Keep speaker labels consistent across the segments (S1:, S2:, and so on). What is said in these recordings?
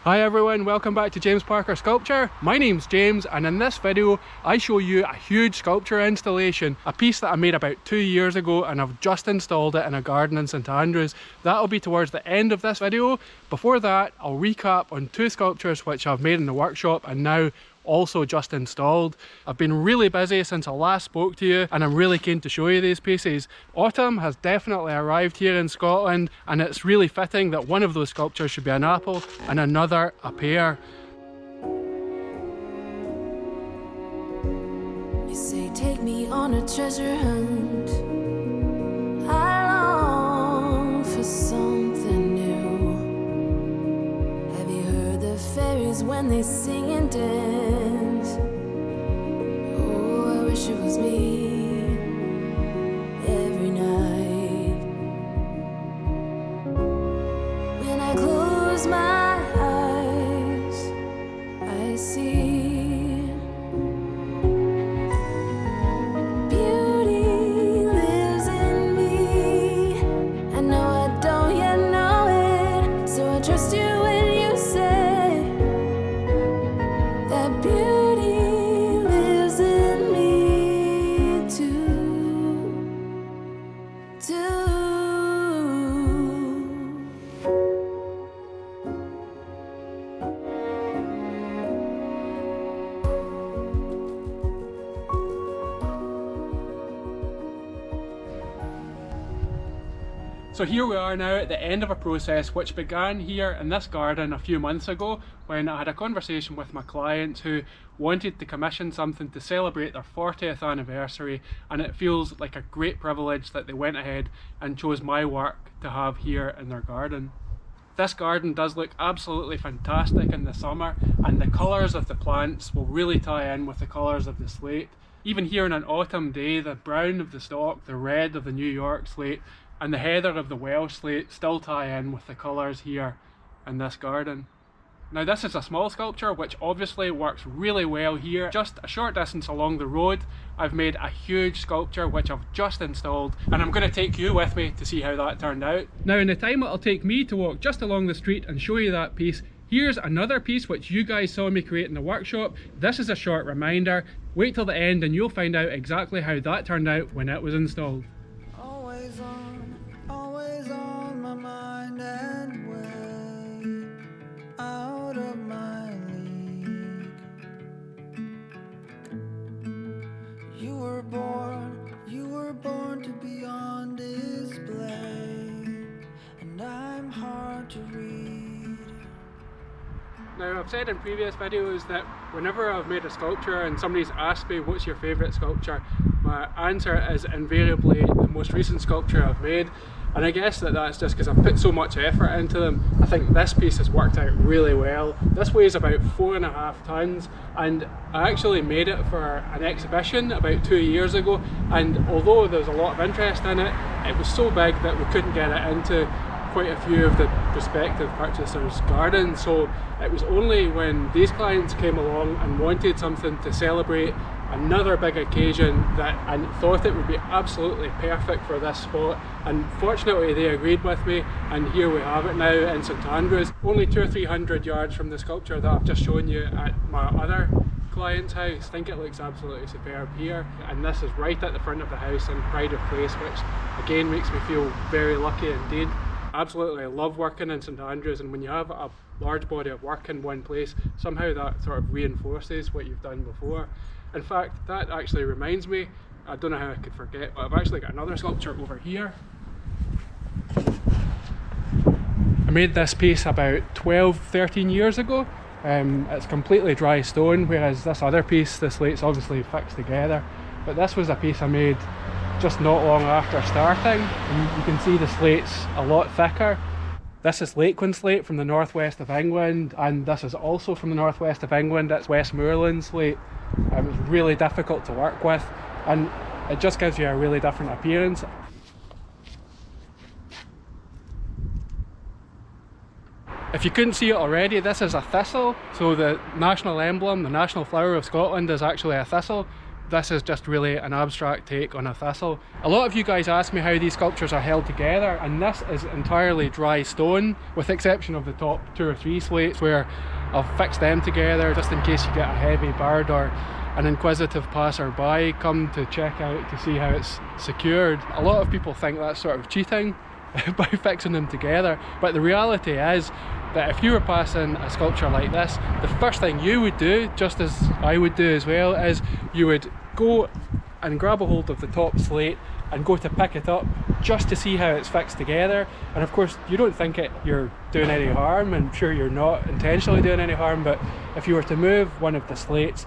S1: Hi everyone, welcome back to James Parker Sculpture. My name's James, and in this video I show you a huge sculpture installation, a piece that I made about 2 years ago and I've just installed it in a garden in St Andrews. That'll be towards the end of this video. Before that, I'll recap on 2 sculptures which I've made in the workshop and now also just installed. I've been really busy since I last spoke to you and I'm really keen to show you these pieces. Autumn has definitely arrived here in Scotland and it's really fitting that one of those sculptures should be an apple and another a pear.
S2: You say take me on a treasure hunt. I long for something new. Have you heard the fairies when they sing and dance? Oh, I wish it was me every night. When I close my eyes, I see
S1: So here we are now at the end of a process which began here in this garden a few months ago when I had a conversation with my clients who wanted to commission something to celebrate their 40th anniversary, and it feels like a great privilege that they went ahead and chose my work to have here in their garden. This garden does look absolutely fantastic in the summer, and the colours of the plants will really tie in with the colours of the slate. Even here on an autumn day, the brown of the stock, the red of the New York slate, and the heather of the Welsh slate still tie in with the colours here in this garden. Now this is a small sculpture which obviously works really well here. Just a short distance along the road I've made a huge sculpture which I've just installed, and I'm going to take you with me to see how that turned out. Now in the time it'll take me to walk just along the street and show you that piece, here's another piece which you guys saw me create in the workshop. This is a short reminder. Wait till the end and you'll find out exactly how that turned out when it was installed.
S3: Always on my mind and way out of my league. You were born to be on display, and I'm hard to read.
S1: Now I've said in previous videos that whenever I've made a sculpture and somebody's asked me what's your favourite sculpture, my answer is invariably the most recent sculpture I've made, and I guess that's just because I've put so much effort into them. I think this piece has worked out really well. This weighs about 4.5 tons and I actually made it for an exhibition about 2 years ago, and although there was a lot of interest in it, it was so big that we couldn't get it into quite a few of the prospective purchasers' gardens. So it was only when these clients came along and wanted something to celebrate another big occasion that I thought it would be absolutely perfect for this spot, and fortunately they agreed with me, and here we have it now in St Andrews, only 200 or 300 yards from the sculpture that I've just shown you at my other client's house. I think it looks absolutely superb here, and this is right at the front of the house in Pride of Place, which again makes me feel very lucky indeed. Absolutely, I love working in St Andrews, and when you have a large body of work in one place, somehow that sort of reinforces what you've done before. In fact, that actually reminds me, I don't know how I could forget, but I've actually got another sculpture over here. I made this piece about 12-13 years ago. It's completely dry stone, whereas this other piece, the slate's obviously fixed together. But this was a piece I made just not long after starting, and you can see the slate's a lot thicker. This is Lakeland slate from the northwest of England, and this is also from the northwest of England. It's Westmoreland slate. It was really difficult to work with, and it just gives you a really different appearance. If you couldn't see it already, this is a thistle. So the national emblem, the national flower of Scotland, is actually a thistle. this is just really an abstract take on a thistle. A lot of you guys ask me how these sculptures are held together, and this is entirely dry stone, with the exception of the top 2 or 3 slates where I've fixed them together just in case you get a heavy bird or an inquisitive passerby come to check out to see how it's secured. A lot of people think that's sort of cheating by fixing them together, but the reality is that if you were passing a sculpture like this, the first thing you would do, just as I would do as well, is you would go and grab a hold of the top slate and go to pick it up just to see how it's fixed together. And of course you don't think you're doing any harm, and I'm sure you're not intentionally doing any harm, but if you were to move one of the slates,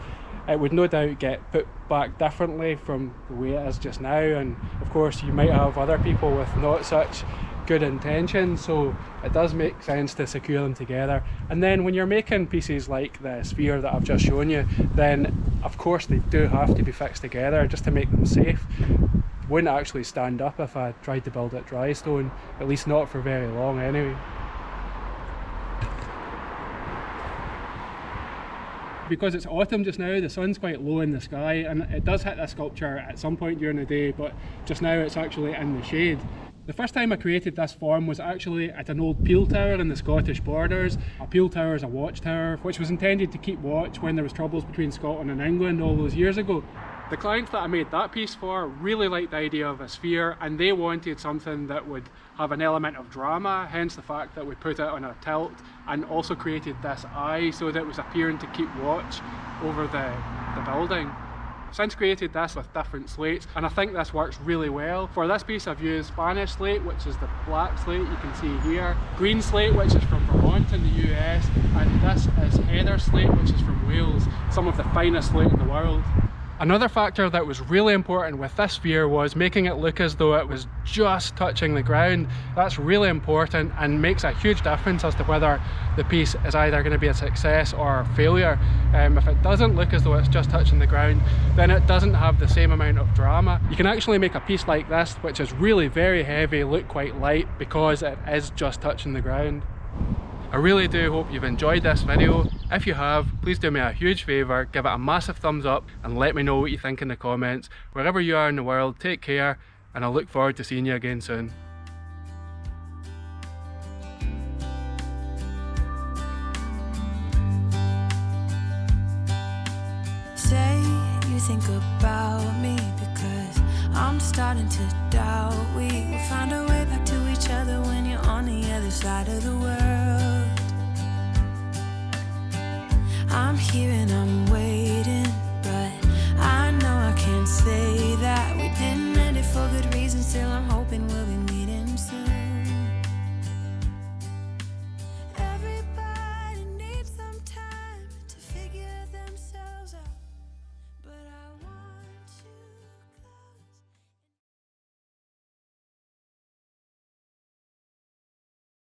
S1: it would no doubt get put back differently from the way it is just now. And of course you might have other people with not such good intentions, so it does make sense to secure them together. And then when you're making pieces like the sphere that I've just shown you, then of course they do have to be fixed together just to make them safe. Wouldn't actually stand up if I tried to build it dry stone, at least not for very long anyway. Because it's autumn just now, the sun's quite low in the sky, and it does hit this sculpture at some point during the day, but just now it's actually in the shade. The first time I created this form was actually at an old peel tower in the Scottish borders. A peel tower is a watchtower which was intended to keep watch when there was troubles between Scotland and England all those years ago. The client that I made that piece for really liked the idea of a sphere, and they wanted something that would have an element of drama, hence the fact that we put it on a tilt and also created this eye so that it was appearing to keep watch over the building. I've since created this with different slates, and I think this works really well. For this piece I've used Spanish slate, which is the black slate you can see here, green slate, which is from Vermont in the US, and this is heather slate, which is from Wales, some of the finest slate in the world. Another factor that was really important with this sphere was making it look as though it was just touching the ground. That's really important and makes a huge difference as to whether the piece is either going to be a success or a failure. If it doesn't look as though it's just touching the ground, then it doesn't have the same amount of drama. You can actually make a piece like this, which is really very heavy, look quite light because it is just touching the ground. I really do hope you've enjoyed this video. If you have, please do me a huge favour, give it a massive thumbs up and let me know what you think in the comments. Wherever you are in the world, take care, and I look forward to seeing you again soon.
S2: Say you think about me, because I'm starting to doubt we will find a way back to each other when you're on the other side of the world. I'm here and I'm